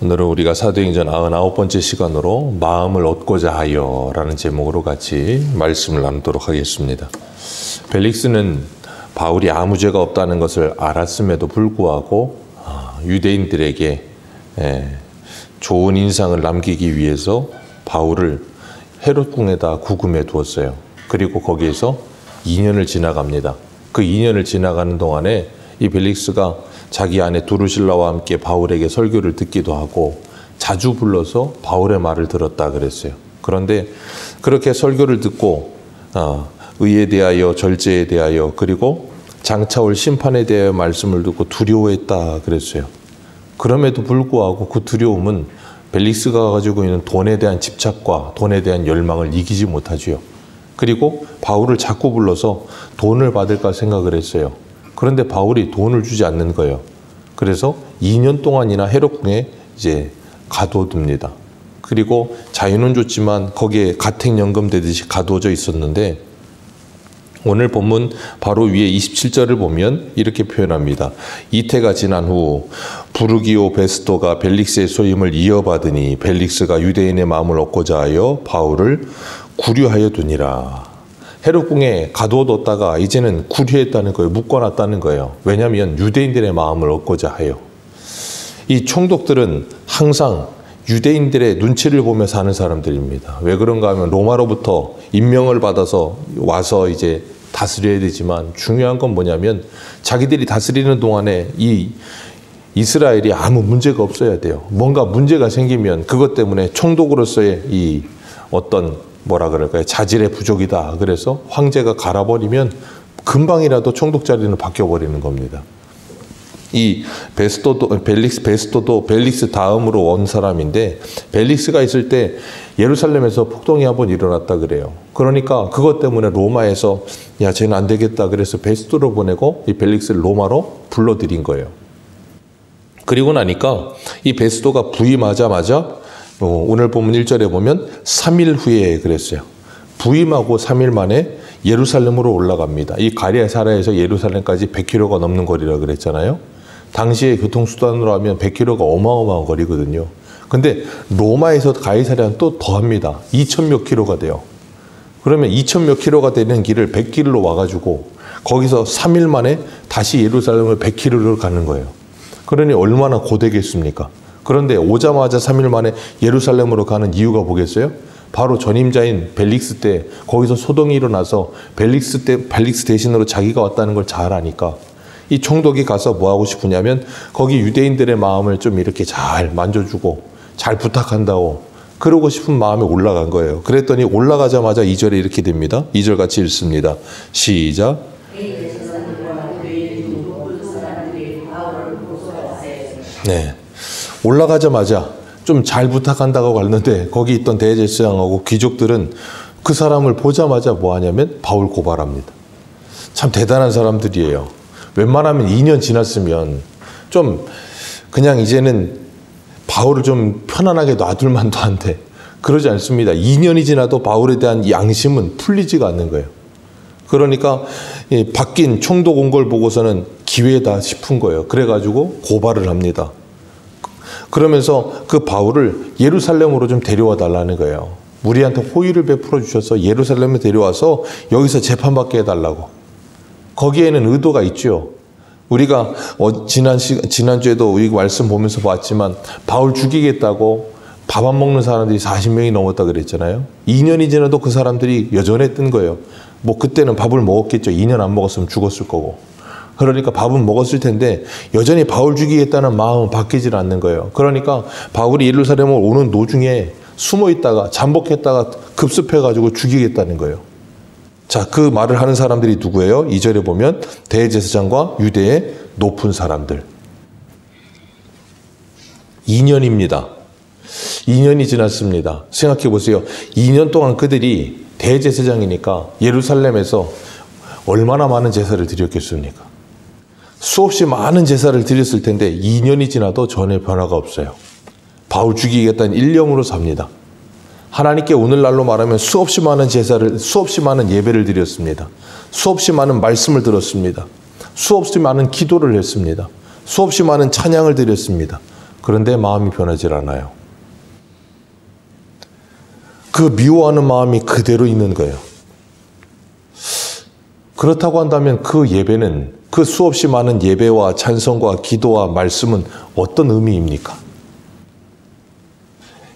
오늘은 우리가 사도행전 99번째 시간으로 마음을 얻고자 하여 라는 제목으로 같이 말씀을 나누도록 하겠습니다. 벨릭스는 바울이 아무 죄가 없다는 것을 알았음에도 불구하고 유대인들에게 좋은 인상을 남기기 위해서 바울을 헤롯궁에다 구금해 두었어요. 그리고 거기에서 2년을 지나갑니다. 그 2년을 지나가는 동안에 이 벨릭스가 자기 아내 두루실라와 함께 바울에게 설교를 듣기도 하고 자주 불러서 바울의 말을 들었다 그랬어요. 그런데 그렇게 설교를 듣고 의에 대하여 절제에 대하여 그리고 장차올 심판에 대하여 말씀을 듣고 두려워했다 그랬어요. 그럼에도 불구하고 그 두려움은 벨릭스가 가지고 있는 돈에 대한 집착과 돈에 대한 열망을 이기지 못하지요. 그리고 바울을 자꾸 불러서 돈을 받을까 생각을 했어요. 그런데 바울이 돈을 주지 않는 거예요. 그래서 2년 동안이나 헤롯궁에 이제 가둬둡니다. 그리고 자유는 줬지만 거기에 가택연금 되듯이 가두어져 있었는데 오늘 본문 바로 위에 27절을 보면 이렇게 표현합니다. 이태가 지난 후 부르기오 베스토가 벨릭스의 소임을 이어받으니 벨릭스가 유대인의 마음을 얻고자 하여 바울을 구류하여 두니라. 헤롯궁에 가두어뒀다가 이제는 구류했다는 거예요. 묶어놨다는 거예요. 왜냐하면 유대인들의 마음을 얻고자 하여. 이 총독들은 항상 유대인들의 눈치를 보며 사는 사람들입니다. 왜 그런가 하면 로마로부터 임명을 받아서 와서 이제 다스려야 되지만 중요한 건 뭐냐면 자기들이 다스리는 동안에 이 이스라엘이 아무 문제가 없어야 돼요. 뭔가 문제가 생기면 그것 때문에 총독으로서의 이 어떤 뭐라 그럴까요? 자질의 부족이다. 그래서 황제가 갈아버리면 금방이라도 총독 자리는 바뀌어버리는 겁니다. 이 베스토도 벨릭스 다음으로 온 사람인데 벨릭스가 있을 때 예루살렘에서 폭동이 한번 일어났다 그래요. 그러니까 그것 때문에 로마에서 야 쟤는 안 되겠다. 그래서 베스토로 보내고 이 벨릭스를 로마로 불러들인 거예요. 그리고 나니까 이 베스토가 부임하자마자 오늘 본문 1절에 보면 3일 후에 그랬어요. 부임하고 3일 만에 예루살렘으로 올라갑니다. 이 가이사랴에서 예루살렘까지 100km가 넘는 거리라 그랬잖아요. 당시에 교통수단으로 하면 100km가 어마어마한 거리거든요. 근데 로마에서 가이사랴는 또 더합니다. 2000몇 킬로가 돼요. 그러면 2000몇 킬로가 되는 길을 100km로 와가지고 거기서 3일 만에 다시 예루살렘을 100km를 가는 거예요. 그러니 얼마나 고되겠습니까? 그런데 오자마자 3일 만에 예루살렘으로 가는 이유가 뭐겠어요? 바로 전임자인 벨릭스 때 거기서 소동이 일어나서 벨릭스 대신으로 자기가 왔다는 걸 잘 아니까 이 총독이 가서 뭐 하고 싶으냐면 거기 유대인들의 마음을 좀 이렇게 잘 만져주고 잘 부탁한다고 그러고 싶은 마음에 올라간 거예요. 그랬더니 올라가자마자 2절에 이렇게 됩니다. 2절 같이 읽습니다. 시작. 네. 올라가자마자 좀 잘 부탁한다고 갔는데 거기 있던 대제사장하고 귀족들은 그 사람을 보자마자 뭐 하냐면 바울 고발합니다. 참 대단한 사람들이에요. 웬만하면 2년 지났으면 좀 그냥 이제는 바울을 좀 편안하게 놔둘 만도 한데 그러지 않습니다. 2년이 지나도 바울에 대한 양심은 풀리지가 않는 거예요. 그러니까 바뀐 총독 온 걸 보고서는 기회다 싶은 거예요. 그래가지고 고발을 합니다. 그러면서 그 바울을 예루살렘으로 좀 데려와 달라는 거예요. 우리한테 호의를 베풀어 주셔서 예루살렘에 데려와서 여기서 재판받게 해달라고. 거기에는 의도가 있죠. 우리가 지난주에도 우리 말씀 보면서 봤지만 바울 죽이겠다고 밥 안 먹는 사람들이 40명이 넘었다 그랬잖아요. 2년이 지나도 그 사람들이 여전했던 거예요. 뭐 그때는 밥을 먹었겠죠. 2년 안 먹었으면 죽었을 거고. 그러니까 밥은 먹었을 텐데 여전히 바울 죽이겠다는 마음은 바뀌질 않는 거예요. 그러니까 바울이 예루살렘을 오는 도중에 숨어 있다가 잠복했다가 급습해가지고 죽이겠다는 거예요. 자, 그 말을 하는 사람들이 누구예요? 2절에 보면 대제사장과 유대의 높은 사람들. 2년입니다. 2년이 지났습니다. 생각해 보세요. 2년 동안 그들이 대제사장이니까 예루살렘에서 얼마나 많은 제사를 드렸겠습니까? 수없이 많은 제사를 드렸을 텐데 2년이 지나도 전혀 변화가 없어요. 바울 죽이겠다는 일념으로 삽니다. 하나님께 오늘날로 말하면 수없이 많은 제사를, 수없이 많은 예배를 드렸습니다. 수없이 많은 말씀을 들었습니다. 수없이 많은 기도를 했습니다. 수없이 많은 찬양을 드렸습니다. 그런데 마음이 변하질 않아요. 그 미워하는 마음이 그대로 있는 거예요. 그렇다고 한다면 그 예배는, 그 수없이 많은 예배와 찬송과 기도와 말씀은 어떤 의미입니까?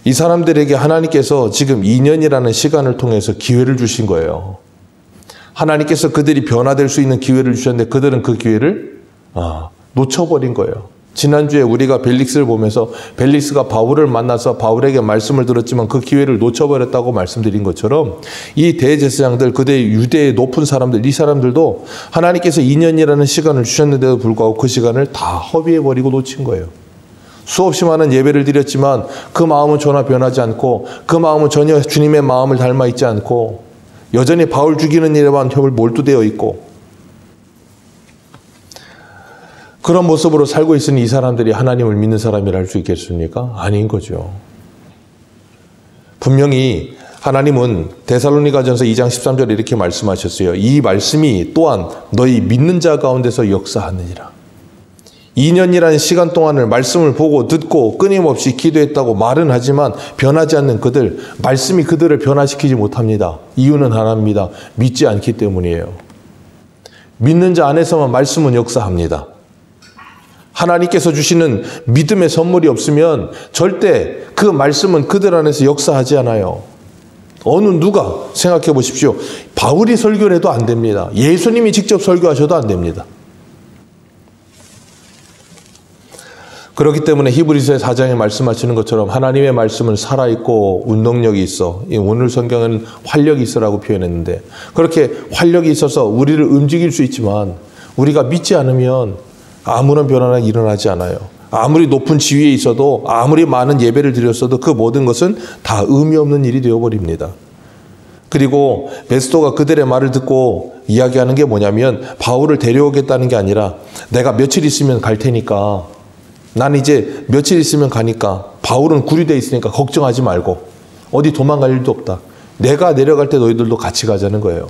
이 사람들에게 하나님께서 지금 2년이라는 시간을 통해서 기회를 주신 거예요. 하나님께서 그들이 변화될 수 있는 기회를 주셨는데 그들은 그 기회를 놓쳐버린 거예요. 지난주에 우리가 벨릭스를 보면서 벨릭스가 바울을 만나서 바울에게 말씀을 들었지만 그 기회를 놓쳐버렸다고 말씀드린 것처럼 이 대제사장들, 그대 유대의 높은 사람들, 이 사람들도 하나님께서 2년이라는 시간을 주셨는데도 불구하고 그 시간을 다 허비해버리고 놓친 거예요. 수없이 많은 예배를 드렸지만 그 마음은 전혀 변하지 않고, 그 마음은 전혀 주님의 마음을 닮아 있지 않고, 여전히 바울 죽이는 일에만 몰두되어 있고, 그런 모습으로 살고 있으니 이 사람들이 하나님을 믿는 사람이라 할 수 있겠습니까? 아닌 거죠. 분명히 하나님은 데살로니가전서 2장 13절에 이렇게 말씀하셨어요. 이 말씀이 또한 너희 믿는 자 가운데서 역사하느니라. 2년이라는 시간 동안을 말씀을 보고 듣고 끊임없이 기도했다고 말은 하지만 변하지 않는 그들, 말씀이 그들을 변화시키지 못합니다. 이유는 하나입니다. 믿지 않기 때문이에요. 믿는 자 안에서만 말씀은 역사합니다. 하나님께서 주시는 믿음의 선물이 없으면 절대 그 말씀은 그들 안에서 역사하지 않아요. 어느 누가 생각해 보십시오. 바울이 설교를 해도 안 됩니다. 예수님이 직접 설교하셔도 안 됩니다. 그렇기 때문에 히브리서의 4장에 말씀하시는 것처럼 하나님의 말씀은 살아있고 운동력이 있어. 오늘 성경은 활력이 있어라고 표현했는데, 그렇게 활력이 있어서 우리를 움직일 수 있지만 우리가 믿지 않으면 아무런 변화가 일어나지 않아요. 아무리 높은 지위에 있어도, 아무리 많은 예배를 드렸어도 그 모든 것은 다 의미 없는 일이 되어버립니다. 그리고 베스토가 그들의 말을 듣고 이야기하는 게 뭐냐면, 바울을 데려오겠다는 게 아니라 내가 며칠 있으면 갈 테니까, 난 이제 며칠 있으면 가니까 바울은 구류되어 있으니까 걱정하지 말고 어디 도망갈 일도 없다. 내가 내려갈 때 너희들도 같이 가자는 거예요.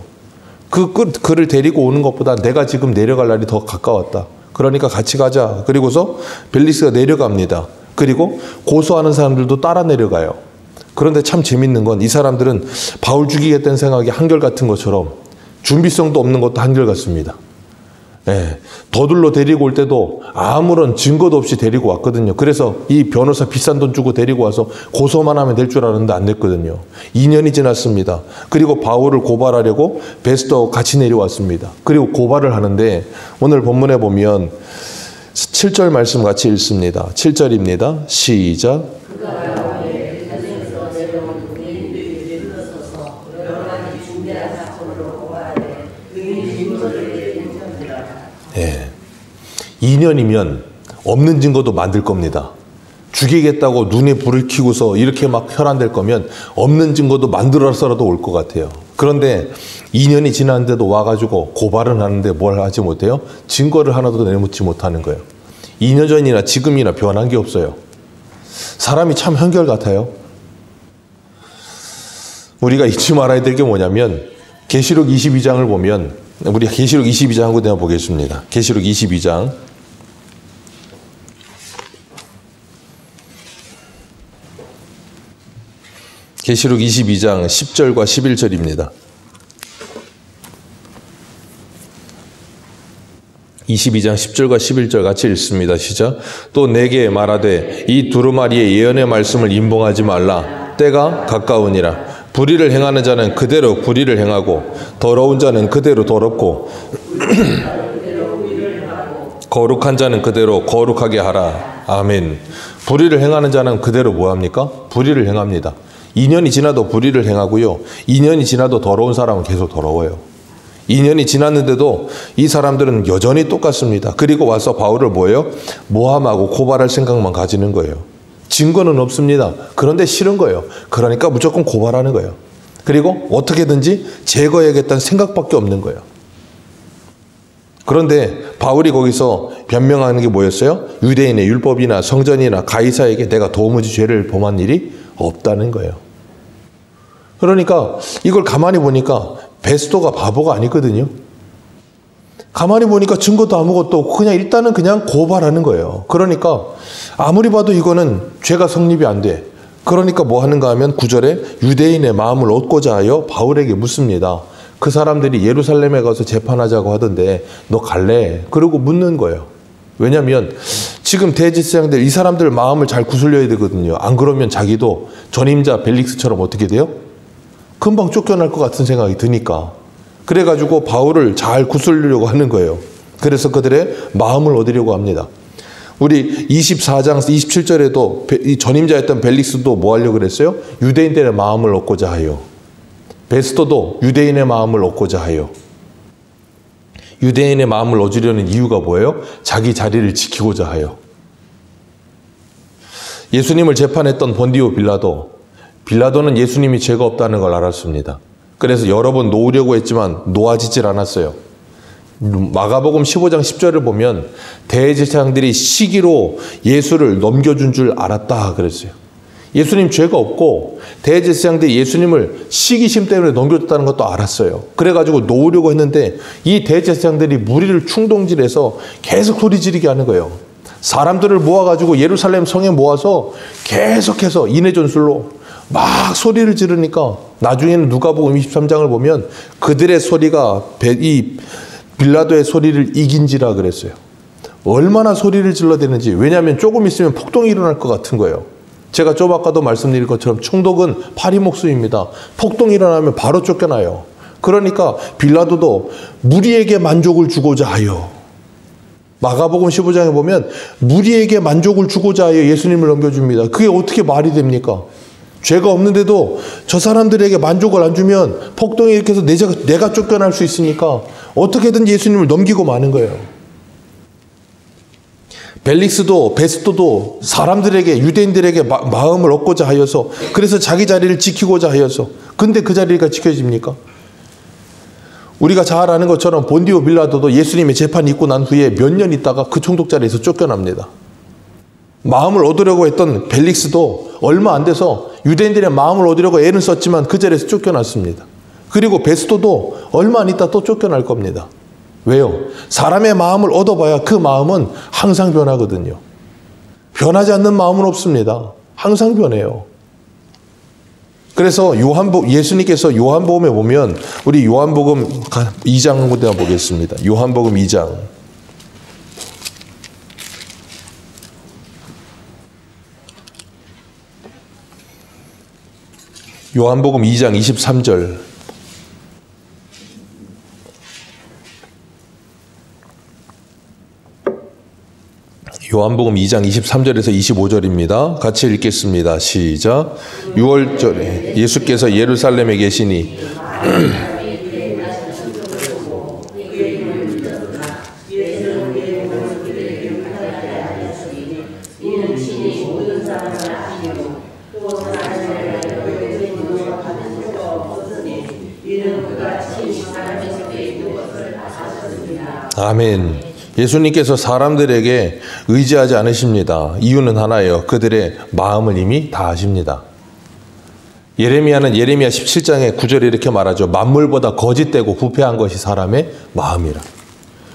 그를 데리고 오는 것보다 내가 지금 내려갈 날이 더 가까웠다. 그러니까 같이 가자. 그리고서 벨릭스가 내려갑니다. 그리고 고소하는 사람들도 따라 내려가요. 그런데 참 재밌는 건 이 사람들은 바울 죽이겠다는 생각이 한결같은 것처럼 준비성도 없는 것도 한결같습니다. 네, 더둘러 데리고 올 때도 아무런 증거도 없이 데리고 왔거든요. 그래서 이 변호사 비싼 돈 주고 데리고 와서 고소만 하면 될 줄 알았는데 안 됐거든요. 2년이 지났습니다. 그리고 바울을 고발하려고 베스토하고 같이 내려왔습니다. 그리고 고발을 하는데 오늘 본문에 보면 7절 말씀 같이 읽습니다. 7절입니다. 시작. 예, 2년이면 없는 증거도 만들 겁니다. 죽이겠다고 눈에 불을 켜고서 이렇게 막 혈안될 거면 없는 증거도 만들어서라도 올 것 같아요. 그런데 2년이 지났는데도 와가지고 고발은 하는데 뭘 하지 못해요? 증거를 하나도 내놓지 못하는 거예요. 2년 전이나 지금이나 변한 게 없어요. 사람이 참 한결같아요. 우리가 잊지 말아야 될 게 뭐냐면, 계시록 22장을 보면, 우리 계시록 22장 한번 내가 보겠습니다. 계시록 22장. 계시록 22장 10절과 11절입니다. 22장 10절과 11절 같이 읽습니다. 시작. 또 내게 말하되 이 두루마리의 예언의 말씀을 임봉하지 말라. 때가 가까우니라. 불의를 행하는 자는 그대로 불의를 행하고 더러운 자는 그대로 더럽고 거룩한 자는 그대로 거룩하게 하라. 아멘. 불의를 행하는 자는 그대로 뭐합니까? 불의를 행합니다. 2년이 지나도 불의를 행하고요. 2년이 지나도 더러운 사람은 계속 더러워요. 2년이 지났는데도 이 사람들은 여전히 똑같습니다. 그리고 와서 바울을 뭐예요? 모함하고 고발할 생각만 가지는 거예요. 증거는 없습니다. 그런데 싫은 거예요. 그러니까 무조건 고발하는 거예요. 그리고 어떻게든지 제거해야겠다는 생각밖에 없는 거예요. 그런데 바울이 거기서 변명하는 게 뭐였어요? 유대인의 율법이나 성전이나 가이사에게 내가 도무지 죄를 범한 일이 없다는 거예요. 그러니까 이걸 가만히 보니까 베스토가 바보가 아니거든요. 가만히 보니까 증거도 아무것도 없고 그냥 일단은 그냥 고발하는 거예요. 그러니까 아무리 봐도 이거는 죄가 성립이 안 돼. 그러니까 뭐 하는가 하면 9절에 유대인의 마음을 얻고자 하여 바울에게 묻습니다. 그 사람들이 예루살렘에 가서 재판하자고 하던데 너 갈래? 그러고 묻는 거예요. 왜냐하면 지금 대제사장들 이 사람들 마음을 잘 구슬려야 되거든요. 안 그러면 자기도 전임자 벨릭스처럼 어떻게 돼요? 금방 쫓겨날 것 같은 생각이 드니까. 그래가지고 바울을 잘 구슬리려고 하는 거예요. 그래서 그들의 마음을 얻으려고 합니다. 우리 24장 27절에도 이 전임자였던 벨릭스도 뭐 하려고 그랬어요? 유대인들의 마음을 얻고자 하여. 베스토도 유대인의 마음을 얻고자 하여. 유대인의 마음을 얻으려는 이유가 뭐예요? 자기 자리를 지키고자 하여. 예수님을 재판했던 본디오 빌라도는 예수님이 죄가 없다는 걸 알았습니다. 그래서 여러 번 놓으려고 했지만 놓아지질 않았어요. 마가복음 15장 10절을 보면 대제사장들이 시기로 예수를 넘겨준 줄 알았다 그랬어요. 예수님 죄가 없고 대제사장들이 예수님을 시기심 때문에 넘겨줬다는 것도 알았어요. 그래가지고 놓으려고 했는데 이 대제사장들이 무리를 충동질해서 계속 소리 지르게 하는 거예요. 사람들을 모아가지고 예루살렘 성에 모아서 계속해서 인해전술로 막 소리를 지르니까 나중에는 누가복음 23장을 보면 그들의 소리가 이 빌라도의 소리를 이긴지라 그랬어요. 얼마나 소리를 질러대는지. 왜냐하면 조금 있으면 폭동이 일어날 것 같은 거예요. 제가 좀 아까도 말씀드린 것처럼 총독은 파리 목수입니다. 폭동이 일어나면 바로 쫓겨나요. 그러니까 빌라도도 무리에게 만족을 주고자 하여, 마가복음 15장에 보면 무리에게 만족을 주고자 하여 예수님을 넘겨줍니다. 그게 어떻게 말이 됩니까? 죄가 없는데도 저 사람들에게 만족을 안 주면 폭동이 일으켜서 내가 쫓겨날 수 있으니까 어떻게든 예수님을 넘기고 마는 거예요. 벨릭스도 베스토도 사람들에게, 유대인들에게 마음을 얻고자 하여서, 그래서 자기 자리를 지키고자 하여서. 근데 그 자리가 지켜집니까? 우리가 잘 아는 것처럼 본디오 빌라도도 예수님의 재판이 있고 난 후에 몇 년 있다가 그 총독 자리에서 쫓겨납니다. 마음을 얻으려고 했던 벨릭스도 얼마 안 돼서 유대인들의 마음을 얻으려고 애를 썼지만 그 자리에서 쫓겨났습니다. 그리고 베스토도 얼마 안 있다 또 쫓겨날 겁니다. 왜요? 사람의 마음을 얻어봐야 그 마음은 항상 변하거든요. 변하지 않는 마음은 없습니다. 항상 변해요. 그래서 예수님께서 요한복음에 보면, 우리 요한복음 2장 보겠습니다. 요한복음 2장. 요한복음 2장 23절. 요한복음 2장 23절에서 25절입니다. 같이 읽겠습니다. 시작. 6월절에 예수께서 예루살렘에 계시니 아멘. 예수님께서 사람들에게 의지하지 않으십니다. 이유는 하나예요. 그들의 마음을 이미 다 아십니다. 예레미야는 예레미야 17장에 9절에 이렇게 말하죠. 만물보다 거짓되고 부패한 것이 사람의 마음이라.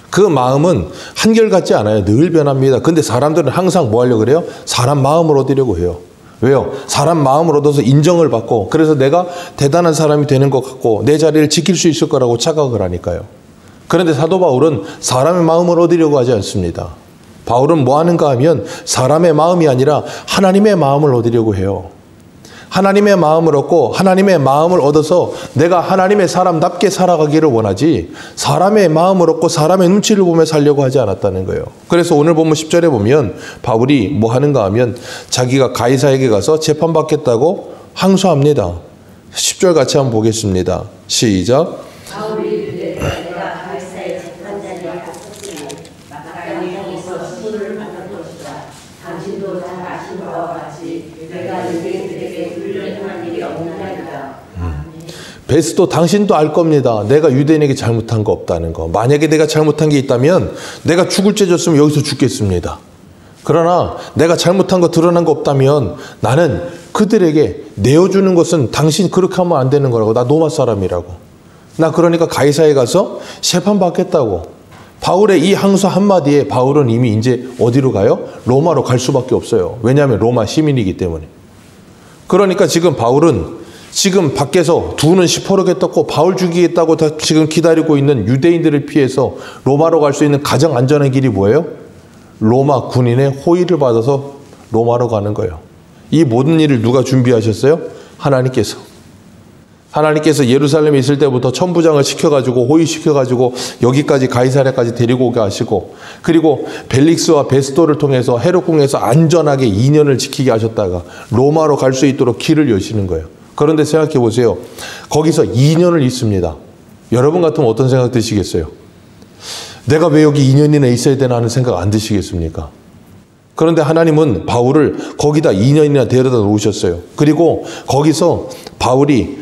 그 마음은 한결같지 않아요. 늘 변합니다. 근데 사람들은 항상 뭐 하려고 그래요? 사람 마음을 얻으려고 해요. 왜요? 사람 마음을 얻어서 인정을 받고, 그래서 내가 대단한 사람이 되는 것 같고 내 자리를 지킬 수 있을 거라고 착각을 하니까요. 그런데 사도 바울은 사람의 마음을 얻으려고 하지 않습니다. 바울은 뭐 하는가 하면 사람의 마음이 아니라 하나님의 마음을 얻으려고 해요. 하나님의 마음을 얻고 하나님의 마음을 얻어서 내가 하나님의 사람답게 살아가기를 원하지, 사람의 마음을 얻고 사람의 눈치를 보며 살려고 하지 않았다는 거예요. 그래서 오늘 본문 10절에 보면 바울이 뭐 하는가 하면 자기가 가이사에게 가서 재판받겠다고 항소합니다. 10절 같이 한번 보겠습니다. 시작. 베스도 당신도 알 겁니다. 내가 유대인에게 잘못한 거 없다는 거. 만약에 내가 잘못한 게 있다면 내가 죽을 죄 졌으면 여기서 죽겠습니다. 그러나 내가 잘못한 거 드러난 거 없다면 나는 그들에게 내어주는 것은 당신 그렇게 하면 안 되는 거라고. 나 로마 사람이라고. 나 그러니까 가이사에 가서 재판 받겠다고. 바울의 이 항소 한마디에 바울은 이미 이제 어디로 가요? 로마로 갈 수밖에 없어요. 왜냐하면 로마 시민이기 때문에. 그러니까 지금 바울은 지금 밖에서 두 눈 시퍼렇게 떴고 바울 죽이겠다고 다 지금 기다리고 있는 유대인들을 피해서 로마로 갈 수 있는 가장 안전한 길이 뭐예요? 로마 군인의 호의를 받아서 로마로 가는 거예요. 이 모든 일을 누가 준비하셨어요? 하나님께서. 하나님께서 예루살렘에 있을 때부터 천부장을 시켜가지고 호위시켜가지고 여기까지 가이사랴까지 데리고 오게 하시고, 그리고 벨릭스와 베스도를 통해서 헤롯궁에서 안전하게 2년을 지키게 하셨다가 로마로 갈 수 있도록 길을 여시는 거예요. 그런데 생각해 보세요. 거기서 2년을 있습니다. 여러분 같으면 어떤 생각 드시겠어요? 내가 왜 여기 2년이나 있어야 되나 하는 생각 안 드시겠습니까? 그런데 하나님은 바울을 거기다 2년이나 데려다 놓으셨어요. 그리고 거기서 바울이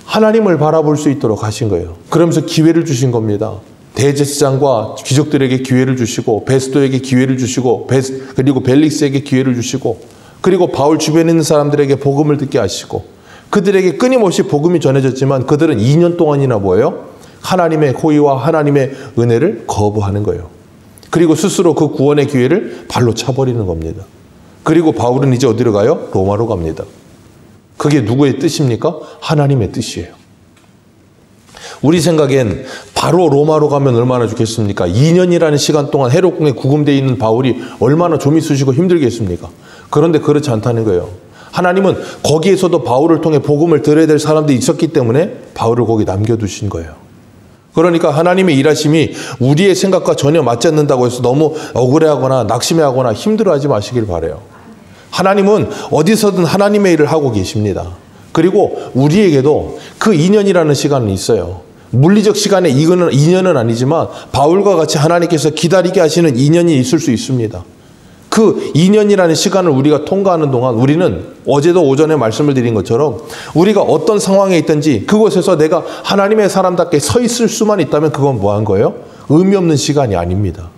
하나님을 바라볼 수 있도록 하신 거예요. 그러면서 기회를 주신 겁니다. 대제사장과 귀족들에게 기회를 주시고, 베스도에게 기회를 주시고, 그리고 벨릭스에게 기회를 주시고, 그리고 바울 주변에 있는 사람들에게 복음을 듣게 하시고, 그들에게 끊임없이 복음이 전해졌지만 그들은 2년 동안이나 뭐예요? 하나님의 호의와 하나님의 은혜를 거부하는 거예요. 그리고 스스로 그 구원의 기회를 발로 차버리는 겁니다. 그리고 바울은 이제 어디로 가요? 로마로 갑니다. 그게 누구의 뜻입니까? 하나님의 뜻이에요. 우리 생각엔 바로 로마로 가면 얼마나 좋겠습니까? 2년이라는 시간 동안 헤롯궁에 구금되어 있는 바울이 얼마나 좀이 쑤시고 힘들겠습니까? 그런데 그렇지 않다는 거예요. 하나님은 거기에서도 바울을 통해 복음을 들어야 될 사람들이 있었기 때문에 바울을 거기 남겨두신 거예요. 그러니까 하나님의 일하심이 우리의 생각과 전혀 맞지 않는다고 해서 너무 억울해하거나 낙심해하거나 힘들어하지 마시길 바라요. 하나님은 어디서든 하나님의 일을 하고 계십니다. 그리고 우리에게도 그 2년이라는 시간은 있어요. 물리적 시간에 이거는 2년은 아니지만 바울과 같이 하나님께서 기다리게 하시는 2년이 있을 수 있습니다. 그 2년이라는 시간을 우리가 통과하는 동안 우리는 어제도 오전에 말씀을 드린 것처럼 우리가 어떤 상황에 있든지 그곳에서 내가 하나님의 사람답게 서 있을 수만 있다면 그건 뭐한 거예요? 의미 없는 시간이 아닙니다.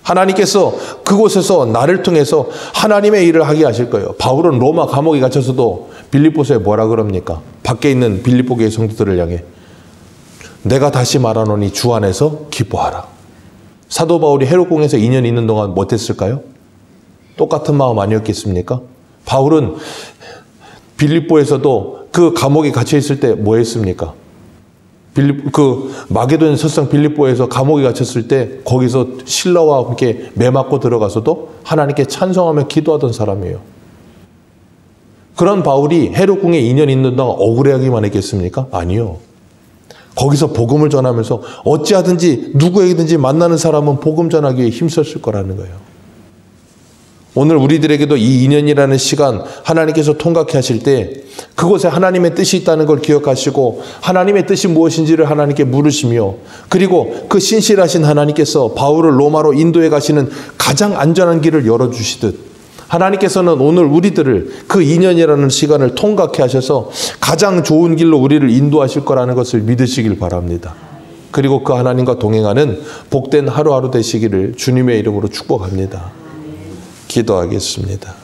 하나님께서 그곳에서 나를 통해서 하나님의 일을 하게 하실 거예요. 바울은 로마 감옥에 갇혀서도 빌립보서에 뭐라 그럽니까? 밖에 있는 빌립보 교회 성도들을 향해 내가 다시 말하노니 주 안에서 기뻐하라. 사도 바울이 헤롯궁에서 2년 있는 동안 뭐 했을까요? 똑같은 마음 아니었겠습니까? 바울은 빌립보에서도 그 감옥에 갇혀 있을 때 뭐 했습니까? 마게도냐 서성 빌립보에서 감옥에 갇혔을 때 거기서 신라와 함께 매맞고 들어가서도 하나님께 찬송하며 기도하던 사람이에요. 그런 바울이 헤롯궁에 2년 있는 동안 억울해하기만 했겠습니까? 아니요. 거기서 복음을 전하면서 어찌하든지 누구에게든지 만나는 사람은 복음 전하기 위해 힘썼을 거라는 거예요. 오늘 우리들에게도 이 2년이라는 시간 하나님께서 통과케 하실 때 그곳에 하나님의 뜻이 있다는 걸 기억하시고 하나님의 뜻이 무엇인지를 하나님께 물으시며, 그리고 그 신실하신 하나님께서 바울을 로마로 인도해 가시는 가장 안전한 길을 열어주시듯 하나님께서는 오늘 우리들을 그 2년이라는 시간을 통과케 하셔서 가장 좋은 길로 우리를 인도하실 거라는 것을 믿으시길 바랍니다. 그리고 그 하나님과 동행하는 복된 하루하루 되시기를 주님의 이름으로 축복합니다. 기도하겠습니다.